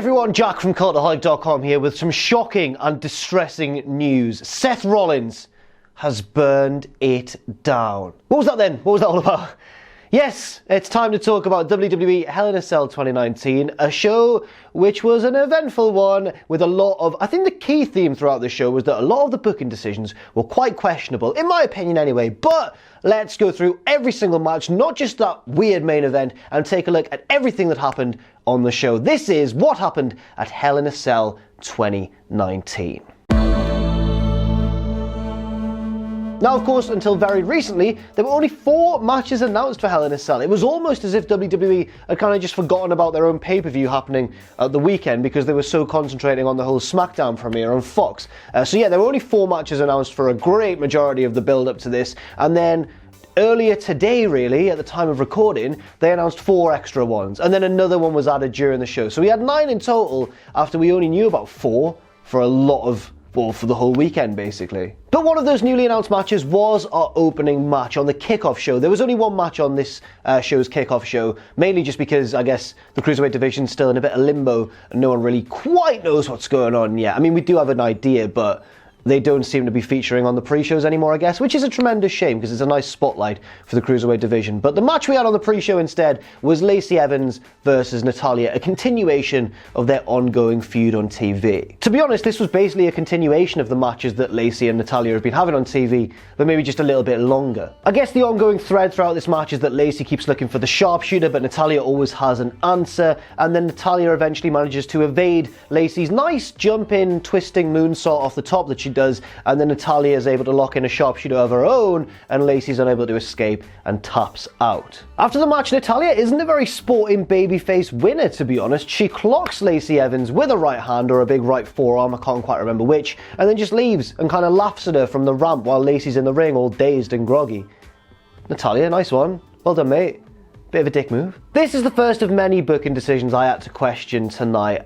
everyone, Jack from Cultaholic.com here with some shocking and distressing news. Seth Rollins has burned it down. What was that then? What was that all about? Yes, it's time to talk about WWE Hell in a Cell 2019, a show which was an eventful one with a lot of, I think the key theme throughout the show was that a lot of the booking decisions were quite questionable, in my opinion anyway, but let's go through every single match, not just that weird main event, and take a look at everything that happened on the show. This is what happened at Hell in a Cell 2019. Now, of course, until very recently, there were only 4 matches announced for Hell in a Cell. It was almost as if WWE had kind of just forgotten about their own pay-per-view happening at the weekend because they were so concentrating on the whole SmackDown premiere on Fox. So yeah, there were only 4 matches announced for a great majority of the build-up to this, and then earlier today, really, at the time of recording, they announced 4 extra ones, and then another one was added during the show. So we had 9 in total after we only knew about 4 for a lot of, well, for the whole weekend, basically. But one of those newly announced matches was our opening match on the Kickoff show. There was only 1 match on this show's Kickoff show, mainly just because, I guess, the Cruiserweight division's still in a bit of limbo, and no one really quite knows what's going on yet. I mean, we do have an idea, but they don't seem to be featuring on the pre-shows anymore, I guess, which is a tremendous shame because it's a nice spotlight for the Cruiserweight division. But the match we had on the pre-show instead was Lacey Evans versus Natalya, a continuation of their ongoing feud on TV. To be honest, this was basically a continuation of the matches that Lacey and Natalya have been having on TV, but maybe just a little bit longer. I guess the ongoing thread throughout this match is that Lacey keeps looking for the sharpshooter, but Natalya always has an answer, and then Natalya eventually manages to evade Lacey's nice jump-in, twisting moonsault off the top that she does, and then Natalya is able to lock in a sharpshooter of her own, and Lacey's unable to escape and taps out. After the match, Natalya isn't a very sporting babyface winner, to be honest. She clocks Lacey Evans with a right hand or a big right forearm, I can't quite remember which, and then just leaves and kind of laughs at her from the ramp while Lacey's in the ring all dazed and groggy. Natalya, nice one. Well done, mate. Bit of a dick move. This is the first of many booking decisions I had to question tonight,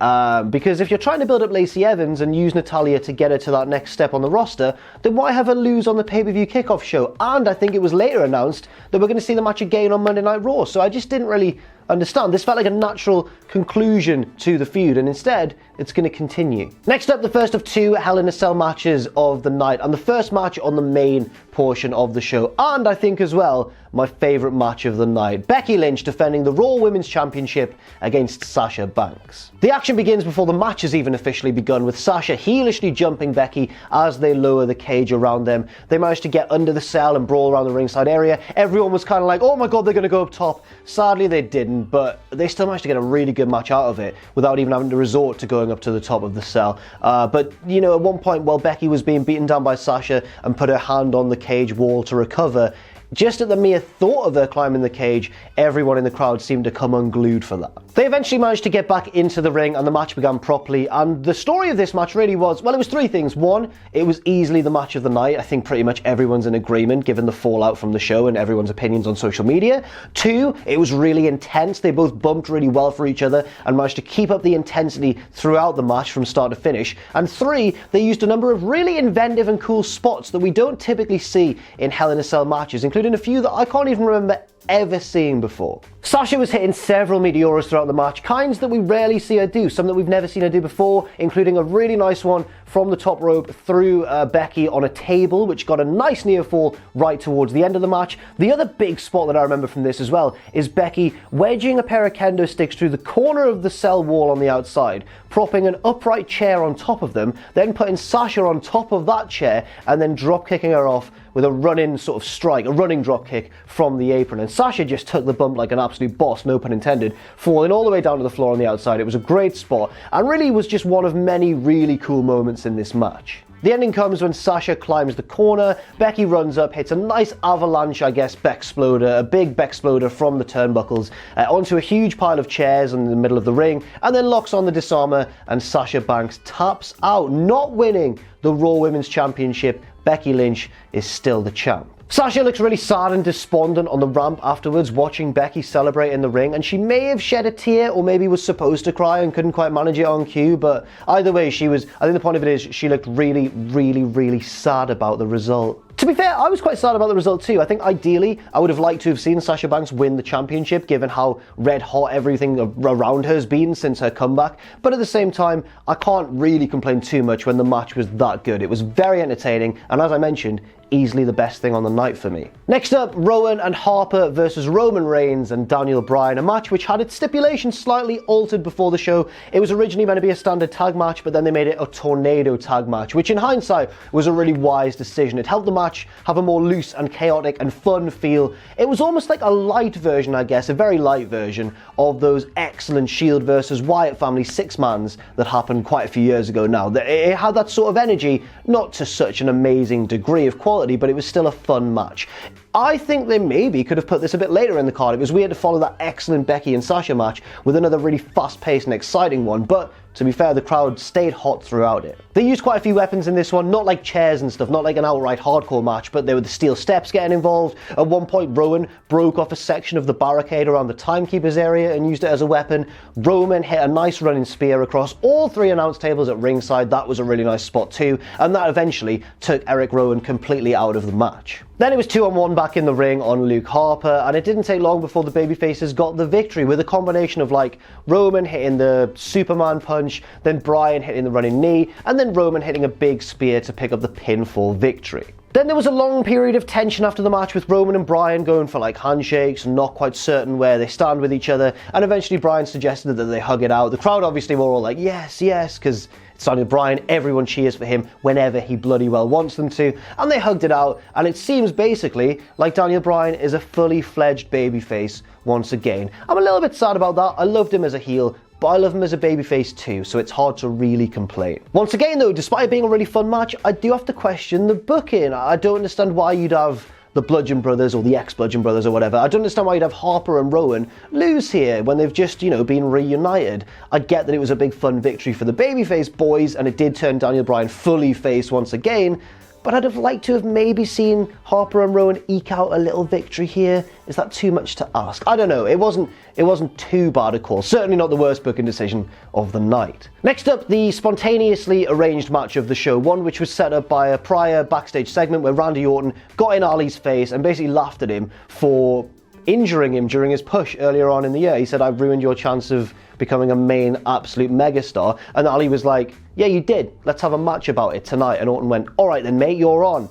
because if you're trying to build up Lacey Evans and use Natalya to get her to that next step on the roster, then why have her lose on the pay-per-view Kickoff show? And I think it was later announced that we're going to see the match again on Monday Night Raw, so I just didn't really understand. This felt like a natural conclusion to the feud, and instead, it's going to continue. Next up, the first of 2 Hell in a Cell matches of the night, and the first match on the main portion of the show, and I think as well, my favourite match of the night. Becky Lynch defending the Raw Women's Championship against Sasha Banks. The action begins before the match has even officially begun, with Sasha heelishly jumping Becky as they lower the cage around them. They managed to get under the cell and brawl around the ringside area. Everyone was kind of like, oh my god, they're going to go up top. Sadly, they didn't, but they still managed to get a really good match out of it without even having to resort to going up to the top of the cell. But, you know, at one point while Becky was being beaten down by Sasha and put her hand on the cage wall to recover, just at the mere thought of her climbing the cage, everyone in the crowd seemed to come unglued for that. They eventually managed to get back into the ring and the match began properly, and the story of this match really was, well, it was 3 things. 1, it was easily the match of the night. I think pretty much everyone's in agreement given the fallout from the show and everyone's opinions on social media. 2, it was really intense. They both bumped really well for each other and managed to keep up the intensity throughout the match from start to finish. And 3, they used a number of really inventive and cool spots that we don't typically see in Hell in a Cell matches, including a few that I can't even remember ever seeing before. Sasha was hitting several meteoras throughout the match, kinds that we rarely see her do, some that we've never seen her do before, including a really nice one from the top rope through Becky on a table, which got a nice near fall right towards the end of the match. The other big spot that I remember from this as well is Becky wedging a pair of kendo sticks through the corner of the cell wall on the outside, propping an upright chair on top of them, then putting Sasha on top of that chair, and then drop kicking her off with a running sort of strike, a running drop kick from the apron. And Sasha just took the bump like an absolute boss, no pun intended, falling all the way down to the floor on the outside. It was a great spot and really was just one of many really cool moments in this match. The ending comes when Sasha climbs the corner, Becky runs up, hits a nice avalanche, I guess, Bexploder, a big Bexploder from the turnbuckles, onto a huge pile of chairs in the middle of the ring, and then locks on the disarmer, and Sasha Banks taps out, not winning the Raw Women's Championship. Becky Lynch is still the champ. Sasha looks really sad and despondent on the ramp afterwards, watching Becky celebrate in the ring, and she may have shed a tear or maybe was supposed to cry and couldn't quite manage it on cue, but either way, I think the point of it is she looked really, really, really sad about the result. To be fair, I was quite sad about the result too. I think ideally, I would have liked to have seen Sasha Banks win the championship, given how red hot everything around her has been since her comeback. But at the same time, I can't really complain too much when the match was that good. It was very entertaining, and as I mentioned, easily the best thing on the night for me. Next up, Rowan and Harper versus Roman Reigns and Daniel Bryan, a match which had its stipulations slightly altered before the show. It was originally meant to be a standard tag match, but then they made it a tornado tag match, which in hindsight was a really wise decision. It helped the match have a more loose and chaotic and fun feel. It was almost like a light version, I guess, a very light version of those excellent Shield versus Wyatt family six-mans that happened quite a few years ago now. It had that sort of energy, not to such an amazing degree of quality, but it was still a fun match. I think they maybe could have put this a bit later in the card. It was weird to follow that excellent Becky and Sasha match with another really fast-paced and exciting one, but to be fair, the crowd stayed hot throughout it. They used quite a few weapons in this one, not like chairs and stuff, not like an outright hardcore match, but there were the steel steps getting involved. At one point, Rowan broke off a section of the barricade around the timekeeper's area and used it as a weapon. Roman hit a nice running spear across all three announce tables at ringside. That was a really nice spot too, and that eventually took Erick Rowan completely out of the match. Then it was 2-on-1 back in the ring on Luke Harper, and it didn't take long before the babyfaces got the victory with a combination of like Roman hitting the Superman punch, then Bryan hitting the running knee, and then Roman hitting a big spear to pick up the pinfall victory. Then there was a long period of tension after the match with Roman and Bryan going for like handshakes and not quite certain where they stand with each other, and eventually Bryan suggested that they hug it out. The crowd obviously were all like, yes, yes, because it's Daniel Bryan, everyone cheers for him whenever he bloody well wants them to, and they hugged it out, and it seems basically like Daniel Bryan is a fully fledged babyface once again. I'm a little bit sad about that. I loved him as a heel, but I love him as a babyface too, so it's hard to really complain. Once again though, despite it being a really fun match, I do have to question the booking. I don't understand why you'd have the Bludgeon Brothers or the ex-Bludgeon Brothers or whatever. I don't understand why you'd have Harper and Rowan lose here when they've just, been reunited. I get that it was a big fun victory for the babyface boys and it did turn Daniel Bryan fully face once again, but I'd have liked to have maybe seen Harper and Rowan eke out a little victory here. Is that too much to ask? I don't know. It wasn't too bad a call. Certainly not the worst booking decision of the night. Next up, the spontaneously arranged match of the show, one which was set up by a prior backstage segment where Randy Orton got in Ali's face and basically laughed at him for injuring him during his push earlier on in the year. He said, "I've ruined your chance of becoming a main absolute megastar." And Ali was like, "Yeah, you did. Let's have a match about it tonight." And Orton went, "All right then, mate, you're on."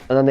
And then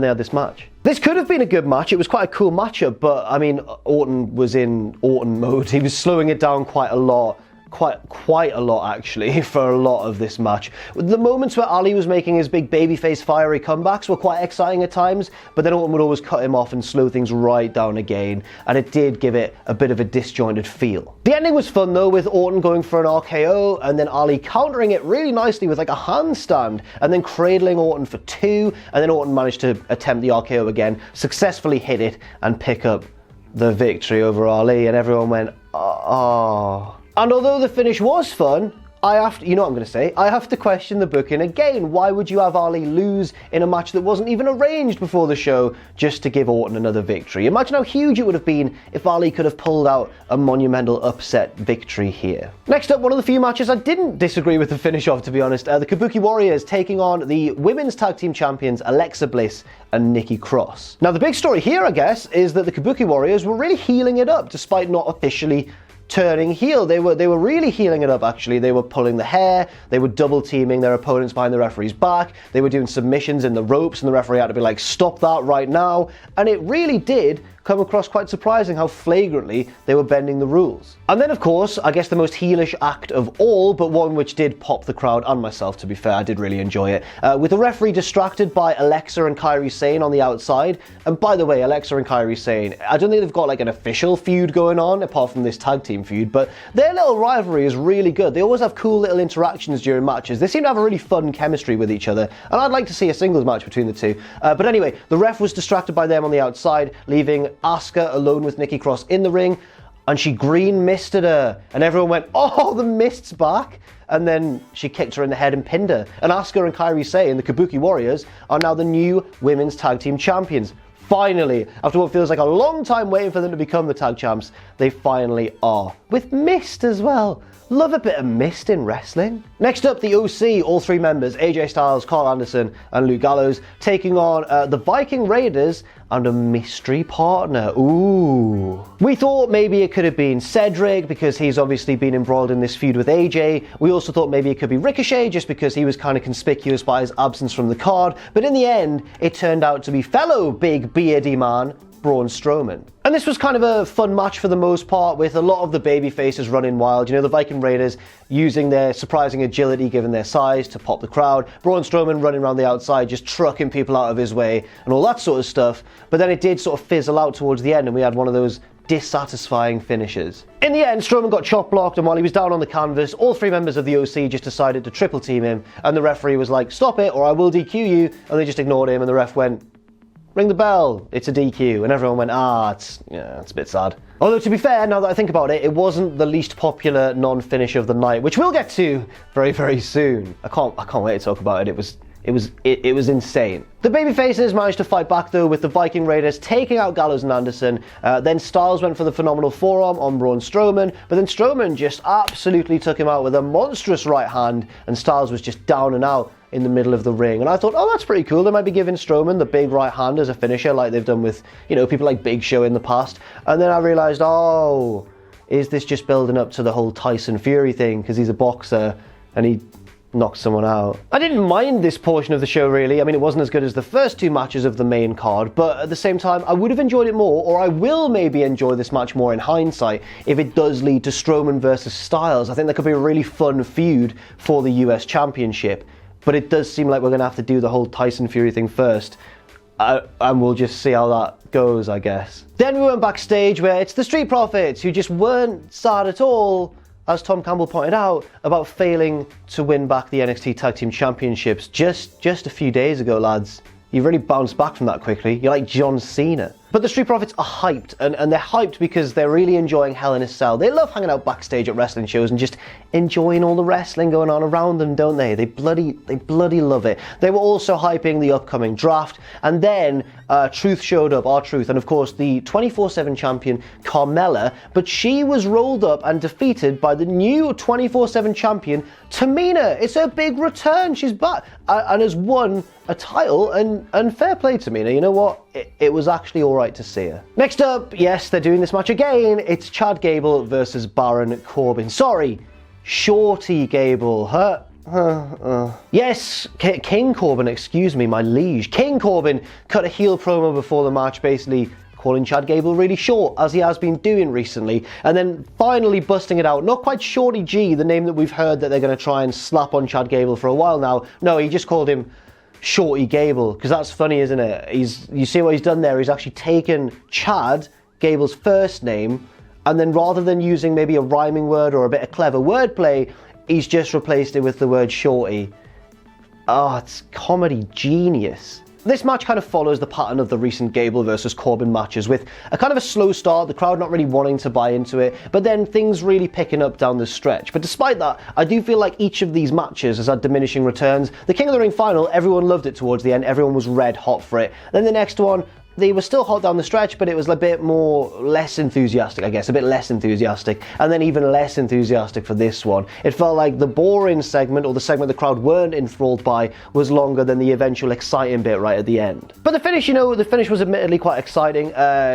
they had this match. This could have been a good match. It was quite a cool matchup, but I mean, Orton was in Orton mode. He was slowing it down quite a lot. Quite a lot actually for a lot of this match. The moments where Ali was making his big babyface fiery comebacks were quite exciting at times, but then Orton would always cut him off and slow things right down again, and it did give it a bit of a disjointed feel. The ending was fun though, with Orton going for an RKO and then Ali countering it really nicely with like a handstand and then cradling Orton for two, and then Orton managed to attempt the RKO again, successfully hit it and pick up the victory over Ali, and everyone went, oh. And although the finish was fun, I have to question the booking again. Why would you have Ali lose in a match that wasn't even arranged before the show just to give Orton another victory? Imagine how huge it would have been if Ali could have pulled out a monumental upset victory here. Next up, one of the few matches I didn't disagree with the finish of, to be honest. The Kabuki Warriors taking on the Women's Tag Team Champions Alexa Bliss and Nikki Cross. Now the big story here, I guess, is that the Kabuki Warriors were really healing it up despite not officially turning heel. They were really healing it up actually. They were pulling the hair, they were double teaming their opponents behind the referee's back, they were doing submissions in the ropes and the referee had to be like, stop that right now, and it really did come across quite surprising how flagrantly they were bending the rules. And then of course, I guess the most heelish act of all, but one which did pop the crowd and myself, to be fair, I did really enjoy it, with the referee distracted by Alexa and Kairi Sane on the outside. And by the way, Alexa and Kairi Sane, I don't think they've got like an official feud going on apart from this tag team feud, but their little rivalry is really good. They always have cool little interactions during matches. They seem to have a really fun chemistry with each other, and I'd like to see a singles match between the two. But anyway, the ref was distracted by them on the outside, leaving Asuka alone with Nikki Cross in the ring, and she green misted her, and everyone went, oh, the mist's back, and then she kicked her in the head and pinned her. And Asuka and Kairi Sane, the Kabuki Warriors, are now the new Women's Tag Team Champions. finally, after what feels like a long time waiting for them to become the tag champs, they finally are. With mist as well. Love a bit of mist in wrestling. Next up, the OC, all three members, AJ Styles, Carl Anderson, and Luke Gallows, taking on the Viking Raiders and a mystery partner. Ooh. We thought maybe it could have been Cedric, because he's obviously been embroiled in this feud with AJ. We also thought maybe it could be Ricochet, just because he was kind of conspicuous by his absence from the card. But in the end, it turned out to be fellow big beardy man, Braun Strowman. And this was kind of a fun match for the most part, with a lot of the baby faces running wild. You know, the Viking Raiders using their surprising agility given their size to pop the crowd. Braun Strowman running around the outside, just trucking people out of his way and all that sort of stuff. But then it did sort of fizzle out towards the end, and we had one of those dissatisfying finishes. In the end, Strowman got chop blocked, and while he was down on the canvas, all three members of the OC just decided to triple team him, and the referee was like, "Stop it or I will DQ you," and they just ignored him, and the ref went, "Ring the bell, it's a DQ," and everyone went, it's a bit sad. Although, to be fair, now that I think about it, it wasn't the least popular non-finish of the night, which we'll get to very, very soon. I can't wait to talk about it. It was insane. The babyfaces managed to fight back though, with the Viking Raiders taking out Gallows and Anderson. Then Styles went for the phenomenal forearm on Braun Strowman, but then Strowman just absolutely took him out with a monstrous right hand, and Styles was just down and out in the middle of the ring. And I thought, oh, that's pretty cool. They might be giving Strowman the big right hand as a finisher, like they've done with, you know, people like Big Show in the past. And then I realized, oh, is this just building up to the whole Tyson Fury thing, because he's a boxer and he knocked someone out? I didn't mind this portion of the show really. I mean, it wasn't as good as the first two matches of the main card, but at the same time, I would have enjoyed it more, or I will maybe enjoy this match more in hindsight, if it does lead to Strowman versus Styles. I think that could be a really fun feud for the US Championship, but it does seem like we're going to have to do the whole Tyson Fury thing first, and we'll just see how that goes, I guess. Then we went backstage, where it's the Street Profits, who just weren't sad at all, as Tom Campbell pointed out, about failing to win back the NXT Tag Team Championships just a few days ago, lads. You've really bounced back from that quickly. You're like John Cena. But the Street Profits are hyped, and they're hyped because they're really enjoying Hell in a Cell. They love hanging out backstage at wrestling shows and just enjoying all the wrestling going on around them, don't they? They bloody love it. They were also hyping the upcoming draft, and then Truth showed up, R-Truth, and of course the 24/7 champion Carmella, but she was rolled up and defeated by the new 24/7 champion Tamina. It's her big return. She's back and has won a title, and fair play to Tamina. You know what? It was actually alright to see her. Next up, yes, they're doing this match again. It's Chad Gable versus Baron Corbin. Sorry, Shorty Gable. Yes, King Corbin, excuse me, my liege. King Corbin cut a heel promo before the match, basically calling Chad Gable really short, as he has been doing recently, and then finally busting it out. Not quite Shorty G, the name that we've heard that they're going to try and slap on Chad Gable for a while now. No, he just called him Shorty Gable, because that's funny, isn't it? You see what he's done there? He's actually taken Chad Gable's first name, and then rather than using maybe a rhyming word or a bit of clever wordplay, he's just replaced it with the word Shorty. Oh, it's comedy genius. This match kind of follows the pattern of the recent Gable versus Corbin matches, with a kind of a slow start, the crowd not really wanting to buy into it, but then things really picking up down the stretch. But despite that, I do feel like each of these matches has had diminishing returns. The King of the Ring final, everyone loved it towards the end, everyone was red hot for it. Then the next one, they were still hot down the stretch, but it was a bit less enthusiastic, I guess, a bit less enthusiastic, and then even less enthusiastic for this one. It felt like the boring segment, or the segment the crowd weren't enthralled by, was longer than the eventual exciting bit right at the end. But the finish, the finish was admittedly quite exciting.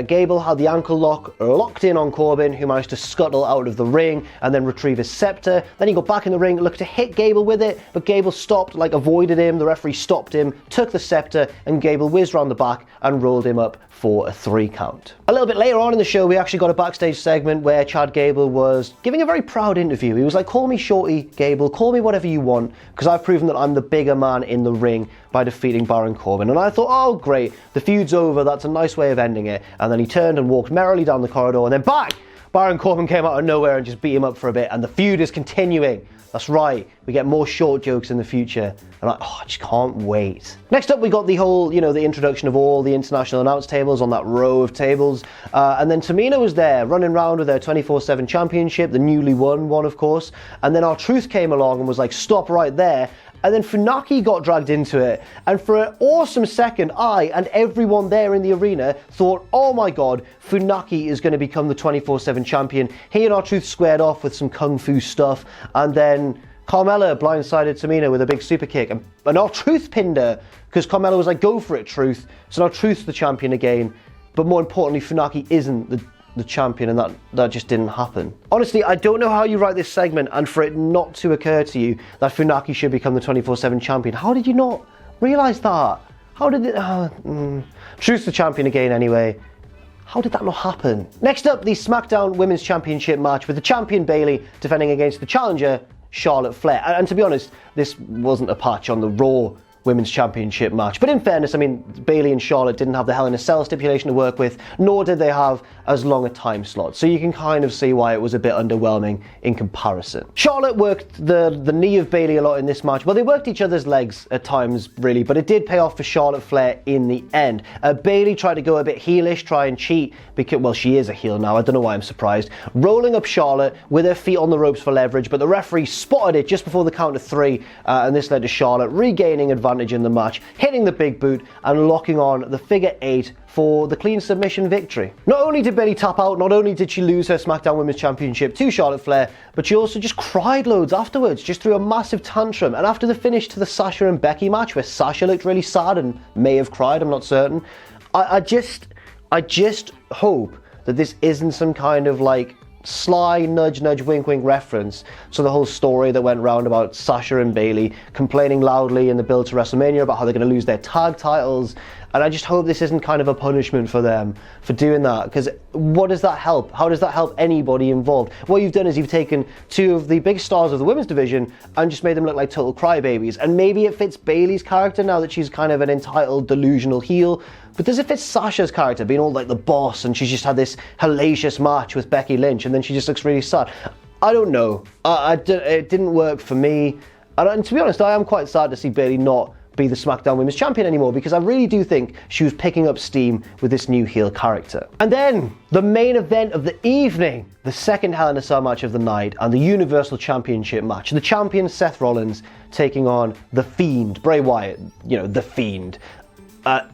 Gable had the ankle lock locked in on Corbin, who managed to scuttle out of the ring and then retrieve his scepter. Then he got back in the ring, looked to hit Gable with it, but Gable stopped, avoided him. The referee stopped him, took the scepter, and Gable whizzed around the back and rolled him up for a 3 count. A little bit later on in the show, we actually got a backstage segment where Chad Gable was giving a very proud interview. He was like, call me Shorty Gable, call me whatever you want, because I've proven that I'm the bigger man in the ring by defeating Baron Corbin. And I thought, oh great, the feud's over, that's a nice way of ending it. And then he turned and walked merrily down the corridor, and then bang! Baron Corbin came out of nowhere and just beat him up for a bit, and the feud is continuing. That's right, we get more short jokes in the future, and I just can't wait. Next up, we got the whole, the introduction of all the international announce tables on that row of tables, and then Tamina was there, running around with her 24/7 championship, the newly won one, of course, and then R-Truth came along and was like, stop right there, and then Funaki got dragged into it, and for an awesome second, I and everyone there in the arena thought, oh my god, Funaki is going to become the 24/7 champion. He and R-Truth squared off with some kung fu stuff, and then Carmella blindsided Tamina with a big super kick, and R-Truth pinned her, because Carmella was like, go for it, Truth. So now Truth's the champion again, but more importantly, Funaki isn't the champion, and that just didn't happen. Honestly, I don't know how you write this segment and for it not to occur to you that Funaki should become the 24/7 champion. How did you not realise that? How did it... Truth's the champion again anyway. How did that not happen? Next up, the SmackDown Women's Championship match with the champion Bayley defending against the challenger Charlotte Flair. And to be honest, this wasn't a patch on the Raw Women's Championship match. But in fairness, I mean, Bayley and Charlotte didn't have the Hell in a Cell stipulation to work with, nor did they have as long a time slot. So you can kind of see why it was a bit underwhelming in comparison. Charlotte worked the knee of Bayley a lot in this match. Well, they worked each other's legs at times, really, but it did pay off for Charlotte Flair in the end. Bayley tried to go a bit heelish, try and cheat, because, well, she is a heel now, I don't know why I'm surprised, rolling up Charlotte with her feet on the ropes for leverage, but the referee spotted it just before the count of 3, and this led to Charlotte regaining advantage in the match, hitting the big boot and locking on the figure 8 for the clean submission victory. Not only did Bayley tap out, not only did she lose her SmackDown Women's Championship to Charlotte Flair, but she also just cried loads afterwards, just threw a massive tantrum. And after the finish to the Sasha and Becky match, where Sasha looked really sad and may have cried, I'm not certain, I just hope that this isn't some kind of like sly nudge nudge wink wink reference to the whole story that went round about Sasha and Bayley complaining loudly in the build to WrestleMania about how they're going to lose their tag titles, and I just hope this isn't kind of a punishment for them for doing that, because what does that help? How does that help anybody involved? What you've done is you've taken 2 of the big stars of the women's division and just made them look like total crybabies, and maybe it fits Bayley's character now that she's kind of an entitled delusional heel. But does it fit Sasha's character, being all like the boss, and she's just had this hellacious match with Becky Lynch, and then she just looks really sad? I don't know. It didn't work for me. And to be honest, I am quite sad to see Bayley not be the SmackDown Women's Champion anymore, because I really do think she was picking up steam with this new heel character. And then, the main event of the evening, the second Hell in a Cell match of the night, and the Universal Championship match. The champion Seth Rollins taking on The Fiend, Bray Wyatt, you know, The Fiend. I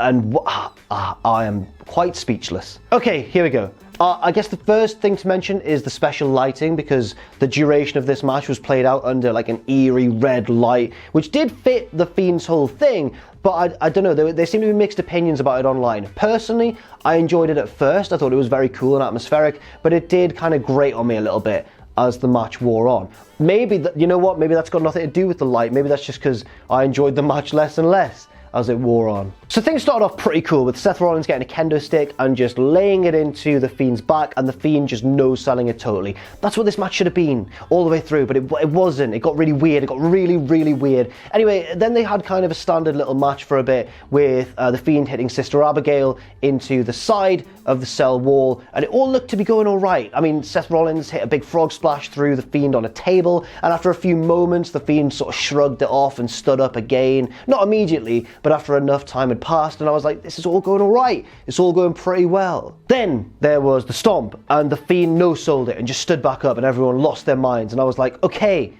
am quite speechless. Okay, here we go. I guess the first thing to mention is the special lighting, because the duration of this match was played out under like an eerie red light, which did fit The Fiend's whole thing, but I don't know, there seem to be mixed opinions about it online. Personally, I enjoyed it at first. I thought it was very cool and atmospheric, but it did kind of grate on me a little bit as the match wore on. Maybe, you know what, maybe that's got nothing to do with the light. Maybe that's just because I enjoyed the match less and less as it wore on. So things started off pretty cool with Seth Rollins getting a kendo stick and just laying it into The Fiend's back, and The Fiend just no-selling it totally. That's what this match should have been all the way through, but it wasn't. It got really weird. It got really, really weird. Anyway, then they had kind of a standard little match for a bit with The Fiend hitting Sister Abigail into the side of the cell wall, and it all looked to be going all right. I mean, Seth Rollins hit a big frog splash through The Fiend on a table, and after a few moments, The Fiend sort of shrugged it off and stood up again. Not immediately, but after enough time had passed, and I was like, this is all going all right. It's all going pretty well. Then there was the stomp, and The Fiend no-sold it and just stood back up, and everyone lost their minds, and I was like, okay,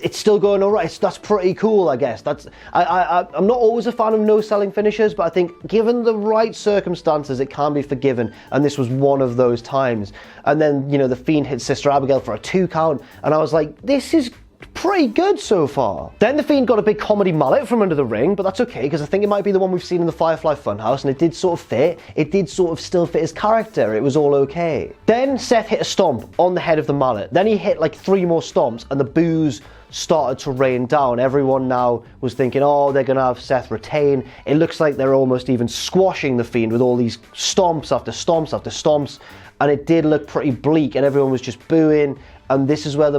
it's still going all right. That's pretty cool, I guess. I'm not always a fan of no-selling finishers, but I think given the right circumstances, it can be forgiven, and this was one of those times. And then, you know, The Fiend hit Sister Abigail for a 2 count, and I was like, this is pretty good so far. Then The Fiend got a big comedy mallet from under the ring, but that's okay, because I think it might be the one we've seen in the Firefly Funhouse, and it did sort of fit. It did sort of still fit his character. It was all okay. Then Seth hit a stomp on the head of the mallet. Then he hit like 3 more stomps, and the boos started to rain down. Everyone now was thinking, oh, they're going to have Seth retain. It looks like they're almost even squashing The Fiend with all these stomps after stomps after stomps, and it did look pretty bleak, and everyone was just booing, and this is where the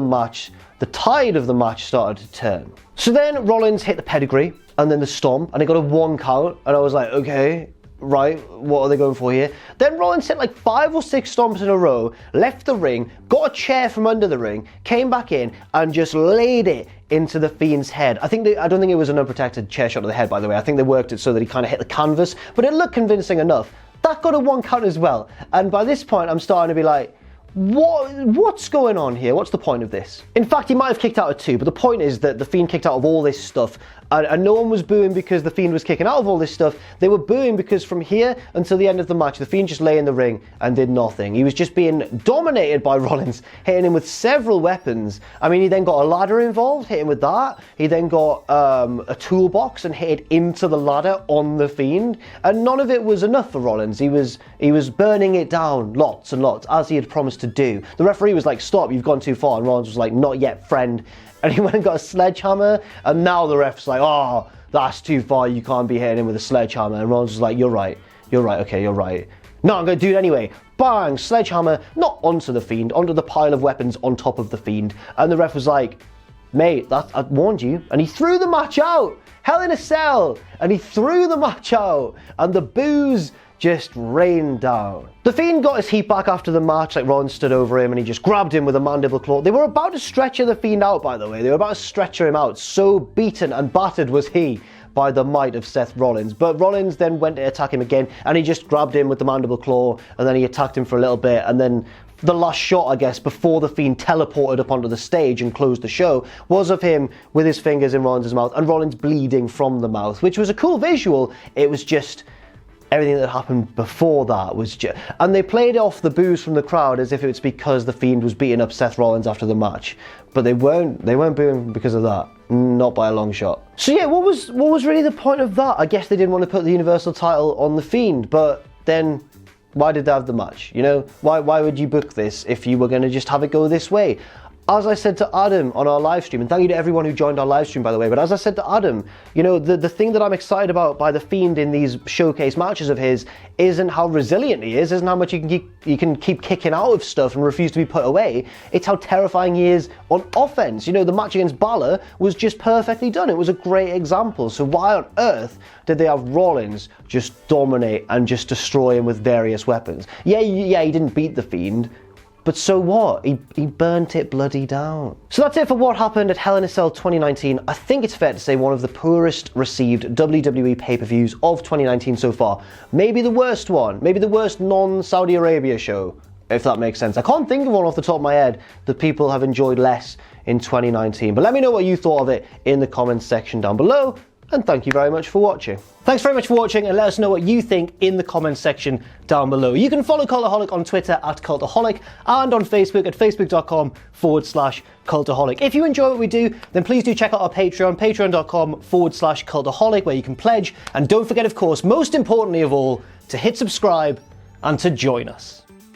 tide of the match started to turn. So then Rollins hit the pedigree, and then the stomp, and it got a 1 count, and I was like, okay, right, what are they going for here? Then Rollins hit like 5 or 6 stomps in a row, left the ring, got a chair from under the ring, came back in, and just laid it into The Fiend's head. I don't think it was an unprotected chair shot to the head, by the way. I think they worked it so that he kind of hit the canvas, but it looked convincing enough. That got a 1 count as well, and by this point I'm starting to be like, What's going on here? What's the point of this? In fact, he might have kicked out of 2, but the point is that The Fiend kicked out of all this stuff, and no one was booing because The Fiend was kicking out of all this stuff. They were booing because from here until the end of the match, The Fiend just lay in the ring and did nothing. He was just being dominated by Rollins, hitting him with several weapons. I mean, he then got a ladder involved, hit him with that. He then got a toolbox and hit it into the ladder on The Fiend, and none of it was enough for Rollins. He was burning it down lots and lots, as he had promised to do. The referee was like, stop, you've gone too far, and Rollins was like, not yet, friend. And he went and got a sledgehammer, and now the ref's like, oh, that's too far, you can't be hitting him with a sledgehammer. And Rollins was like, you're right, okay, you're right. No, I'm going to do it anyway. Bang, sledgehammer, not onto The Fiend, onto the pile of weapons on top of The Fiend. And the ref was like, mate, I warned you. And he threw the match out. Hell in a Cell. And he threw the match out. And the boos just rained down. The Fiend got his heat back after the match, like Rowan stood over him and he just grabbed him with a mandible claw. They were about to stretcher The Fiend out, by the way. They were about to stretcher him out. So beaten and battered was he by the might of Seth Rollins. But Rollins then went to attack him again, and he just grabbed him with the mandible claw, and then he attacked him for a little bit, and then the last shot, I guess, before The Fiend teleported up onto the stage and closed the show, was of him with his fingers in Rollins' mouth and Rollins bleeding from the mouth, which was a cool visual. It was just everything that happened before that was just... And they played off the boos from the crowd as if it's because The Fiend was beating up Seth Rollins after the match. But they weren't booing because of that. Not by a long shot. So yeah, what was really the point of that? I guess they didn't want to put the Universal title on The Fiend, but then why did they have the match? You know, why would you book this if you were going to just have it go this way? As I said to Adam on our live stream, and thank you to everyone who joined our live stream, by the way, but as I said to Adam, you know, the thing that I'm excited about by The Fiend in these showcase matches of his isn't how resilient he is, isn't how much you can keep kicking out of stuff and refuse to be put away. It's how terrifying he is on offense. You know, the match against Balor was just perfectly done. It was a great example. So why on earth did they have Rollins just dominate and just destroy him with various weapons? Yeah, he didn't beat The Fiend, but so what? He burnt it bloody down. So that's it for what happened at Hell in a Cell 2019. I think it's fair to say one of the poorest received WWE pay-per-views of 2019 so far. Maybe the worst one. Maybe the worst non-Saudi Arabia show, if that makes sense. I can't think of one off the top of my head that people have enjoyed less in 2019. But let me know what you thought of it in the comments section down below. And thank you very much for watching. Thanks very much for watching, and let us know what you think in the comments section down below. You can follow Cultaholic on Twitter at Cultaholic and on Facebook at facebook.com/Cultaholic. If you enjoy what we do, then please do check out our Patreon, patreon.com/Cultaholic, where you can pledge. And don't forget, of course, most importantly of all, to hit subscribe and to join us.